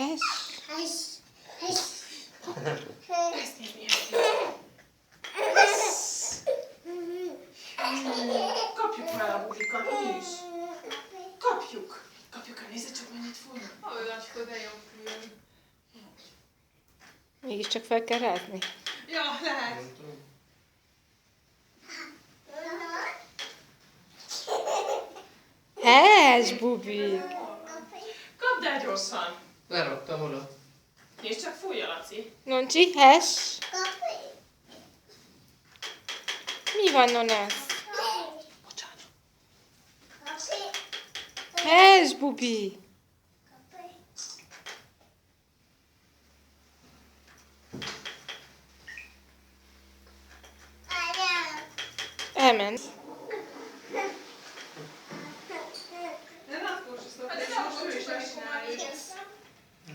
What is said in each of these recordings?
Hes. Ezt nézd, milyen szép. Kapjuk már a bulikat, mi is. Kapjuk. Kapjuk el, nézd csak mennyit fújnak. Olyan, de jó fújjon. Mégiscsak fel kell rázni. Ja, lehet. Hes, Bubi. Kapd el gyorsan. Leraktam oda. És csak fújja, Laci. Noncsi, hes. Mi van, Nonász? Bocsánat. Hes, Bubi. Elment.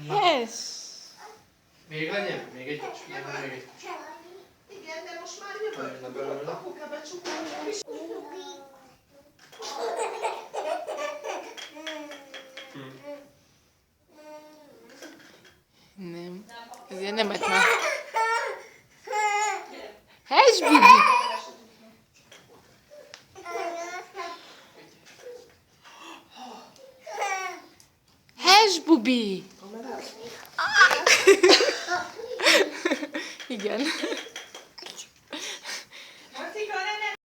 Hes. Még legyen? Még egy kicsit? Meg még egy kicsit. Igen, de most már jövök. Jönne belőle. Apuka becsukálja is. Nem. Ezért nemett már. Hes, Bubi. Hes, Bubi. Igen.